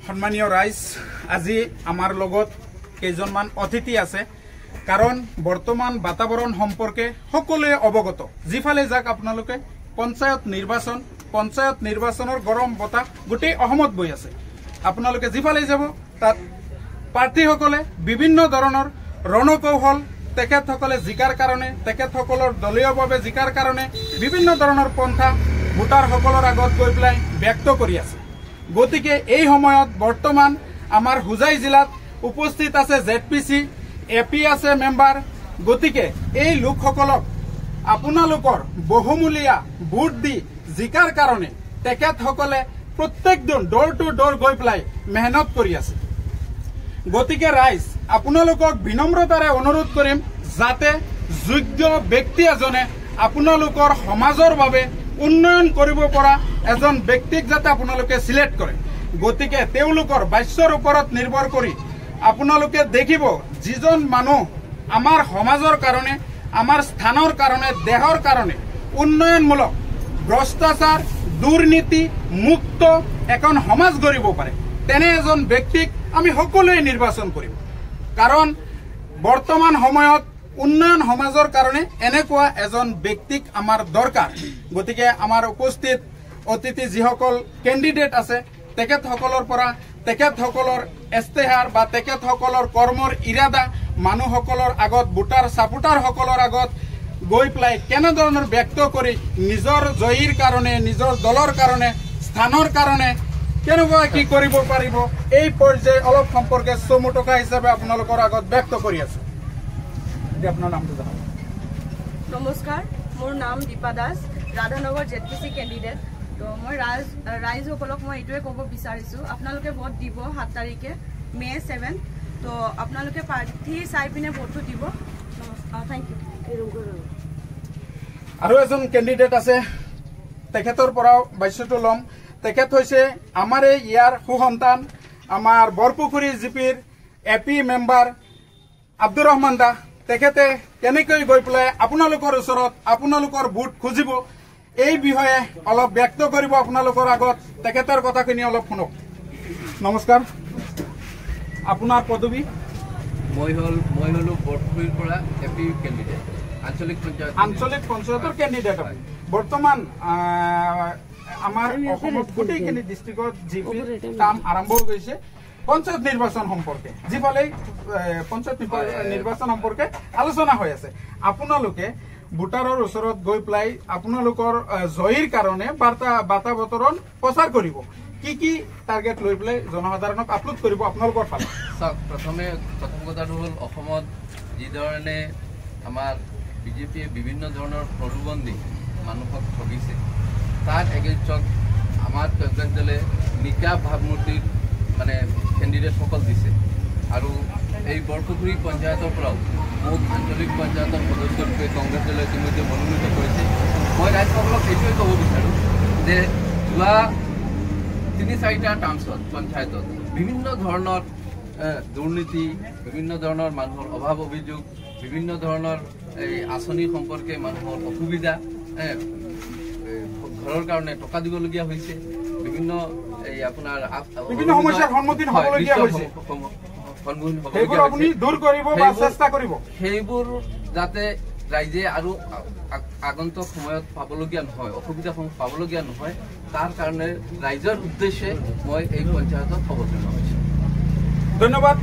সম্মানীয় ৰাইজ, আজি আমাৰ লগত কেইজনমান অতিথি আছে। কাৰণ বৰ্তমান বাতাবৰণ সম্পৰ্কে সকলোৱে অৱগত। যিফালে যাক আপোনালোকে পঞ্চায়ত নিৰ্বাচনৰ গৰম বতাহ গোটেই অসমত বৈ আছে। আপোনালোকে যিফালে যাব তাত প্ৰাৰ্থীসকলে বিভিন্ন ধৰণৰ ৰণকৌশল তেখেতসকলে জিকাৰ কাৰণে, তেখেতসকলৰ দলীয়ভাৱে জিকাৰ কাৰণে বিভিন্ন ধৰণৰ পন্থা ভোটাৰসকলৰ আগত গৈ পেলাই ব্যক্ত কৰি আছে। গতিকে এই সময়ত বৰ্তমান আমাৰ হোজাই জিলাত উপস্থিত আছে ZPC, AP আছে মেম্বাৰ। গতিকে এই লোকসকলক আপোনালোকৰ বহুমূলীয়া ভোট দি জিকাৰ কাৰণে তেখেতসকলে প্ৰত্যেকজন ডোৰ টু ডোৰ গৈ পেলাই মেহনত কৰি আছে। গতিকে ৰাইজ, আপোনালোকক বিনম্ৰতাৰে অনুৰোধ কৰিম যাতে যোগ্য ব্যক্তি এজনে আপোনালোকৰ সমাজৰ বাবে উন্নয়ন কৰিব পৰা এজন ব্যক্তিক যাতে আপোনালোকে সিলেক্ট কৰে। গতিকে তেওঁলোকৰ বাচ্যৰ ওপৰত নিৰ্ভৰ কৰি আপোনালোকে দেখিব যিজন মানুহ আমাৰ সমাজৰ কাৰণে, আমাৰ স্থানৰ কাৰণে, দেশৰ কাৰণে উন্নয়নমূলক, ভ্ৰষ্টাচাৰ, দুৰ্নীতি মুক্ত এখন সমাজ গঢ়িব পাৰে, তেনে এজন ব্যক্তিক আমি সকলোৱে নিৰ্বাচন কৰিম। কাৰণ বৰ্তমান সময়ত উন্নয়ন সমাজৰ কাৰণে এনেকুৱা এজন ব্যক্তিক আমাৰ দৰকাৰ। গতিকে আমাৰ উপস্থিত অতিথি যিসকল কেণ্ডিডেট আছে তেখেতসকলৰ পৰা তেখেতসকলৰ ইস্তেহাৰ বা তেখেতসকলৰ কৰ্মৰ ইৰাদা মানুহসকলৰ আগত, ভোটাৰ ছাপোৰ্টাৰসকলৰ আগত গৈ পেলাই কেনেধৰণৰ ব্যক্ত কৰি নিজৰ জয়ীৰ কাৰণে, নিজৰ দলৰ কাৰণে, স্থানৰ কাৰণে কেনেকুৱা কি কৰিব পাৰিব এই পৰ্যায়ে অলপ সম্পৰ্কে চমুটকা হিচাপে আপোনালোকৰ আগত ব্যক্ত কৰি আছো। আপোনাৰ নামটো জনাব। নমস্কাৰ, মোৰ নাম দীপা দাস, ৰাধানগৰ ZPC কেণ্ডিডেট। তো মই ৰাইজসকলক মই এইটোৱে ক'ব বিচাৰিছোঁ, আপোনালোকে ভোট দিব 7 তাৰিখে May 7। তো আপোনালোকে প্ৰাৰ্থী চাই পিনে ভোটটো দিব। Thank you. আৰু এজন কেণ্ডিডেট আছে, তেখেতৰ পৰাও বাচ্যটো ল'ম। তেখেত হৈছে আমাৰ ইয়াৰ সুসন্তান, আমাৰ বৰপুখুৰী জিপিৰ AP মেম্বাৰ আব্দুৰ ৰহমান দা। তেখেতে কেনেকৈ গৈ পেলাই আপোনালোকৰ ওচৰত আপোনালোকৰ ভোট খুজিব এই বিষয়ে অলপ ব্যক্ত কৰিব আপোনালোকৰ আগত। তেখেতৰ কথাখিনি অলপ শুনক। নমস্কাৰ, আপোনাৰ পদবী? মই হলো বৰপুখুৰীৰ পৰা AP কেণ্ডিডেট, আঞ্চলিক পঞ্চায়তৰ কেণ্ডিডেট। বৰ্তমান আমাৰ অসমত গোটেইখিনি ডিষ্ট্ৰিক্টত জিপি কাম আৰম্ভ হৈ গৈছে পঞ্চায়ত নিৰ্বাচন সম্পৰ্কে, যিফালে পঞ্চায়ত নিৰ্বাচন সম্পৰ্কে আলোচনা হৈ আছে। আপোনালোকে ভোটাৰৰ ওচৰত গৈ পেলাই আপোনালোকৰ জয়ীৰ কাৰণে বাতাবৰণ প্ৰচাৰ কৰিব। কি টাৰ্গেট লৈ পেলাই জনসাধাৰণক আপলোড কৰিব আপোনালোকৰ ফালে? চাওক, প্ৰথম কথাটো হ'ল অসমত যিধৰণে আমাৰ বিজেপিয়ে বিভিন্ন ধৰণৰ প্ৰলোভন দি মানুহক ঠগিছে, তাত এগেইনষ্টত আমাৰ কংগ্ৰেছ দলে নিকা ভাৱমূৰ্তিৰ কেণ্ডিডেটসকল দিছে। আৰু এই বৰপুখুৰী পঞ্চায়তৰ পৰাও মোক আঞ্চলিক পঞ্চায়তৰ সদস্যৰূপে কংগ্ৰেছ দলে ইতিমধ্যে মনোনীত কৰিছে। মই ৰাইজসকলক এইটোৱে ক'ব বিচাৰোঁ যে যোৱা 3-4টা টাৰ্মছত পঞ্চায়তত বিভিন্ন ধৰণৰ দুৰ্নীতি, বিভিন্ন ধৰণৰ মানুহৰ অভাৱ অভিযোগ, বিভিন্ন ধৰণৰ এই আঁচনি সম্পৰ্কে মানুহৰ অসুবিধা, ঘৰৰ কাৰণে টকা দিবলগীয়া হৈছে, বিভিন্ন এই আপোনাৰ সমস্যাৰ সন্মুখীন হ'বলগীয়া হৈছে। সেইবোৰ যাতে ৰাইজে আৰু আগন্তুক সময়ত পাবলগীয়া নহয়, অসুবিধাসমূহ পাবলগীয়া নহয়, তাৰ কাৰণে ৰাইজৰ উদ্দেশ্যে মই এই পঞ্চায়তত অৱতীৰ্ণ হৈছোঁ। ধন্যবাদ।